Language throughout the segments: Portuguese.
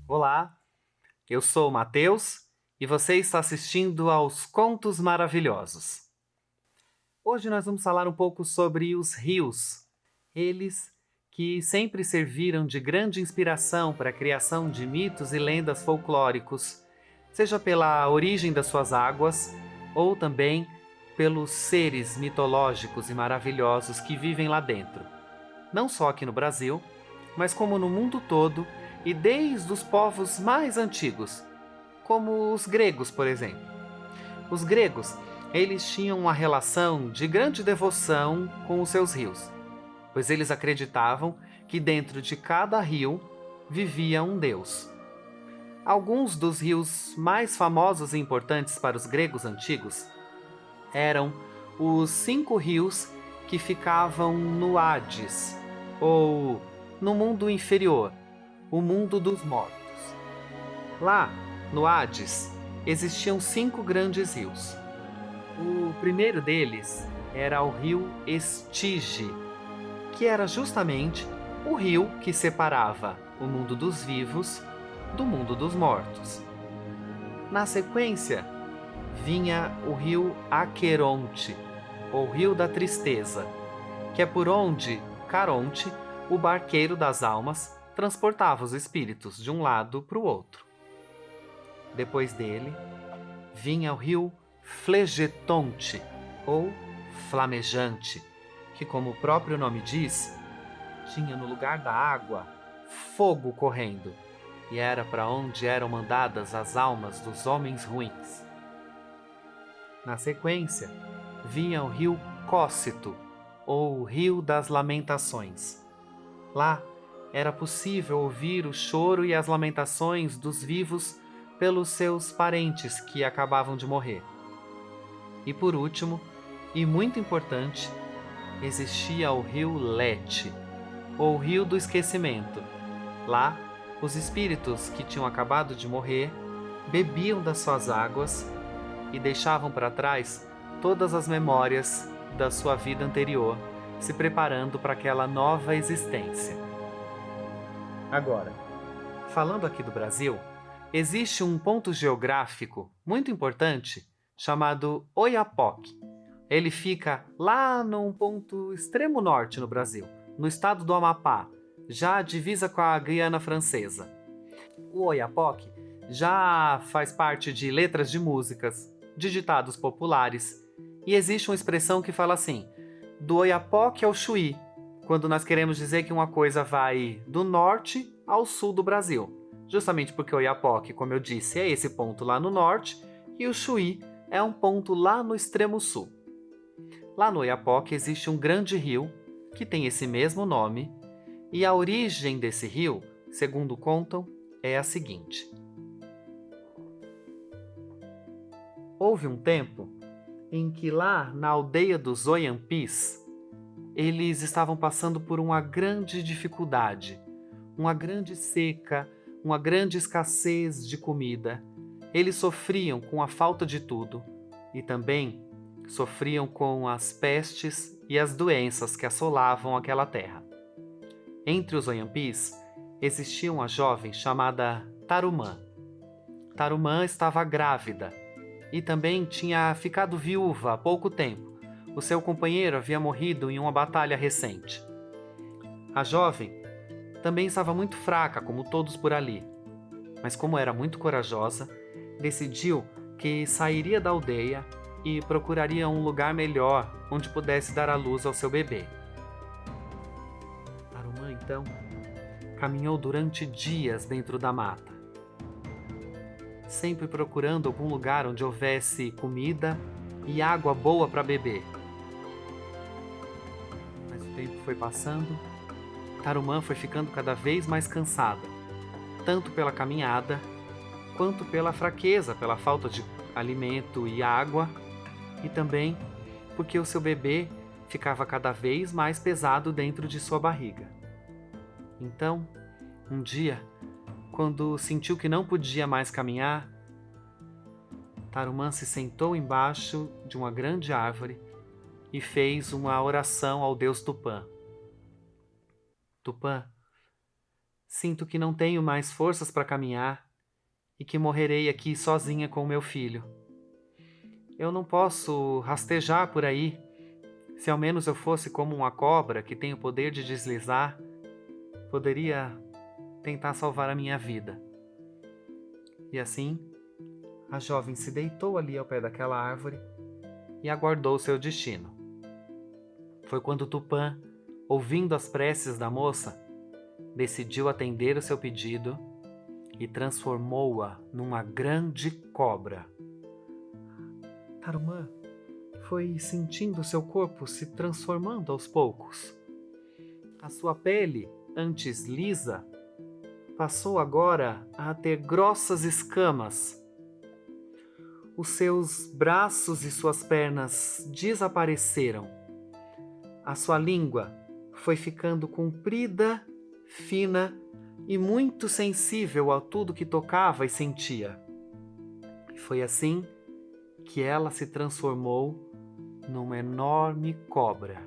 Olá, eu sou o Matheus e você está assistindo aos Contos Maravilhosos. Hoje nós vamos falar um pouco sobre os rios, eles que sempre serviram de grande inspiração para a criação de mitos e lendas folclóricos, seja pela origem das suas águas ou também pelos seres mitológicos e maravilhosos que vivem lá dentro. Não só aqui no Brasil, mas como no mundo todo e desde os povos mais antigos, como os gregos, por exemplo. Os gregos, eles tinham uma relação de grande devoção com os seus rios, pois eles acreditavam que dentro de cada rio vivia um deus. Alguns dos rios mais famosos e importantes para os gregos antigos eram os 5 rios que ficavam no Hades, ou no mundo inferior, o mundo dos mortos. Lá, no Hades, existiam 5 grandes rios. O primeiro deles era o rio Estige, que era justamente o rio que separava o mundo dos vivos do mundo dos mortos. Na sequência, vinha o rio Aqueronte, ou rio da tristeza, que é por onde Caronte, o barqueiro das almas, transportava os espíritos de um lado para o outro. Depois dele, vinha o rio Flegetonte, ou Flamejante, que, como o próprio nome diz, tinha no lugar da água fogo correndo, e era para onde eram mandadas as almas dos homens ruins. Na sequência, vinha o rio Cócito, ou o rio das lamentações. Lá era possível ouvir o choro e as lamentações dos vivos pelos seus parentes que acabavam de morrer. E por último, e muito importante, existia o rio Lete, ou rio do esquecimento. Lá, os espíritos que tinham acabado de morrer bebiam das suas águas e deixavam para trás todas as memórias da sua vida anterior, se preparando para aquela nova existência. Agora, falando aqui do Brasil, existe um ponto geográfico muito importante chamado Oiapoque. Ele fica lá num ponto extremo norte no Brasil, no estado do Amapá, já divisa com a Guiana Francesa. O Oiapoque já faz parte de letras de músicas, de ditados populares, e existe uma expressão que fala assim: do Oiapoque ao Chuí, quando nós queremos dizer que uma coisa vai do norte ao sul do Brasil. Justamente porque o Oiapoque, como eu disse, é esse ponto lá no norte, e o Chuí é um ponto lá no extremo sul. Lá no Oiapoque existe um grande rio que tem esse mesmo nome, e a origem desse rio, segundo contam, é a seguinte. Houve um tempo em que lá na aldeia dos Oiampis, eles estavam passando por uma grande dificuldade, uma grande seca, uma grande escassez de comida. Eles sofriam com a falta de tudo e também sofriam com as pestes e as doenças que assolavam aquela terra. Entre os Oiampis existia uma jovem chamada Tarumã. Tarumã estava grávida e também tinha ficado viúva há pouco tempo. O seu companheiro havia morrido em uma batalha recente. A jovem também estava muito fraca, como todos por ali, mas como era muito corajosa, decidiu que sairia da aldeia e procuraria um lugar melhor onde pudesse dar à luz ao seu bebê. Tarumã, então, caminhou durante dias dentro da mata, sempre procurando algum lugar onde houvesse comida e água boa para beber. Mas o tempo foi passando Tarumã foi ficando cada vez mais cansada, tanto pela caminhada, quanto pela fraqueza, pela falta de alimento e água, e também porque o seu bebê ficava cada vez mais pesado dentro de sua barriga. Então, um dia, quando sentiu que não podia mais caminhar, Tarumã se sentou embaixo de uma grande árvore e fez uma oração ao deus Tupã. Tupã, sinto que não tenho mais forças para caminhar e que morrerei aqui sozinha com meu filho. Eu não posso rastejar por aí. Se ao menos eu fosse como uma cobra que tem o poder de deslizar, poderia tentar salvar a minha vida. E assim, a jovem se deitou ali ao pé daquela árvore e aguardou seu destino. Foi quando Tupã, ouvindo as preces da moça, decidiu atender o seu pedido e transformou-a numa grande cobra. Tarumã foi sentindo seu corpo se transformando aos poucos. A sua pele, antes lisa, passou agora a ter grossas escamas. Os seus braços e suas pernas desapareceram. A sua língua foi ficando comprida, fina e muito sensível a tudo que tocava e sentia. E foi assim que ela se transformou numa enorme cobra.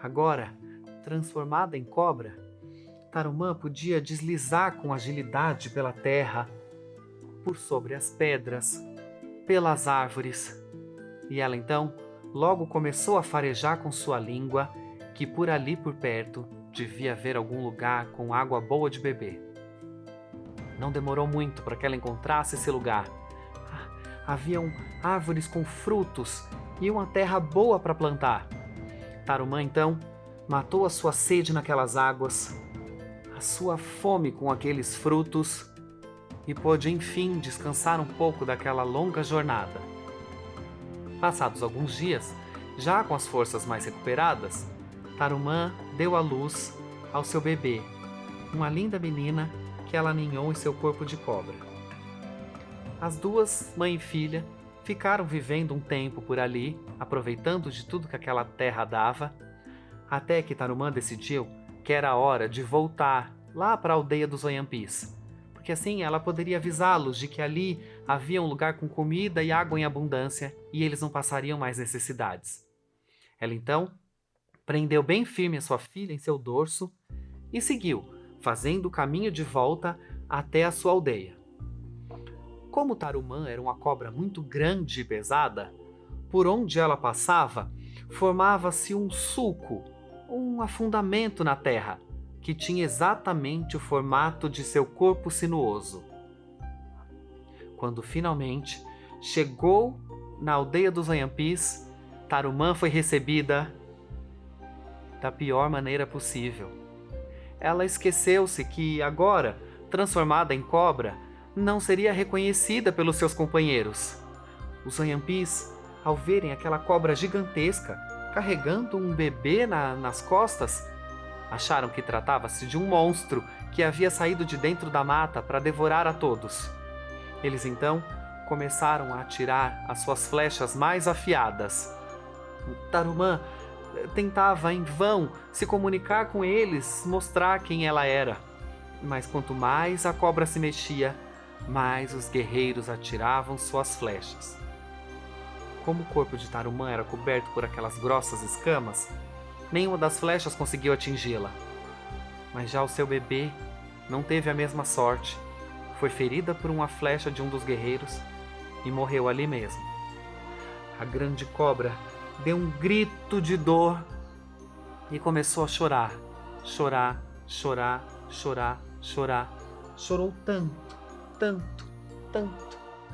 Agora, transformada em cobra, Tarumã podia deslizar com agilidade pela terra, por sobre as pedras, pelas árvores. E ela então logo começou a farejar com sua língua que por ali por perto devia haver algum lugar com água boa de beber. Não demorou muito para que ela encontrasse esse lugar. Haviam árvores com frutos e uma terra boa para plantar. Tarumã então matou a sua sede naquelas águas, a sua fome com aqueles frutos e pôde enfim descansar um pouco daquela longa jornada. Passados alguns dias, já com as forças mais recuperadas, Tarumã deu à luz ao seu bebê, uma linda menina que ela ninhou em seu corpo de cobra. As duas, mãe e filha, ficaram vivendo um tempo por ali, aproveitando de tudo que aquela terra dava, até que Tarumã decidiu que era hora de voltar lá para a aldeia dos Oiampis, porque assim ela poderia avisá-los de que ali havia um lugar com comida e água em abundância e eles não passariam mais necessidades. Ela então prendeu bem firme a sua filha em seu dorso e seguiu, fazendo o caminho de volta até a sua aldeia. Como Tarumã era uma cobra muito grande e pesada, por onde ela passava, formava-se um sulco, um afundamento na terra, que tinha exatamente o formato de seu corpo sinuoso. Quando finalmente chegou na aldeia dos Anhampis, Tarumã foi recebida da pior maneira possível. Ela esqueceu-se que agora, transformada em cobra, não seria reconhecida pelos seus companheiros. Os Anhampis, ao verem aquela cobra gigantesca carregando um bebê nas costas, acharam que tratava-se de um monstro que havia saído de dentro da mata para devorar a todos. Eles então começaram a atirar as suas flechas mais afiadas. Tarumã tentava em vão se comunicar com eles, mostrar quem ela era. Mas quanto mais a cobra se mexia, mais os guerreiros atiravam suas flechas. Como o corpo de Tarumã era coberto por aquelas grossas escamas, nenhuma das flechas conseguiu atingi-la. Mas já o seu bebê não teve a mesma sorte. Foi ferida por uma flecha de um dos guerreiros e morreu ali mesmo. A grande cobra deu um grito de dor e começou a chorar. Chorar, chorar, chorar, chorar. Chorou tanto,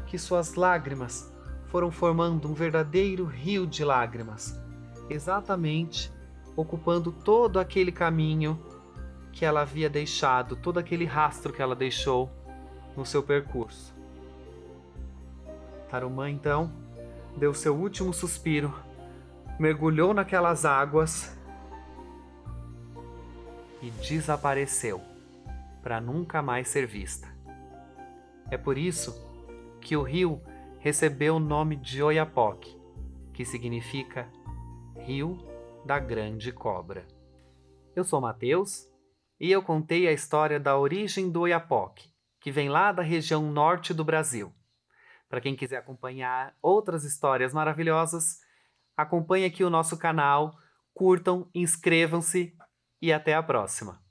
que suas lágrimas foram formando um verdadeiro rio de lágrimas, exatamente ocupando todo aquele caminho que ela havia deixado, todo aquele rastro que ela deixou no seu percurso. Tarumã, então, deu seu último suspiro, mergulhou naquelas águas e desapareceu, para nunca mais ser vista. É por isso que o rio recebeu o nome de Oiapoque, que significa Rio da Grande Cobra. Eu sou Mateus e eu contei a história da origem do Oiapoque, que vem lá da região norte do Brasil. Para quem quiser acompanhar outras histórias maravilhosas, acompanhe aqui o nosso canal, curtam, inscrevam-se e até a próxima!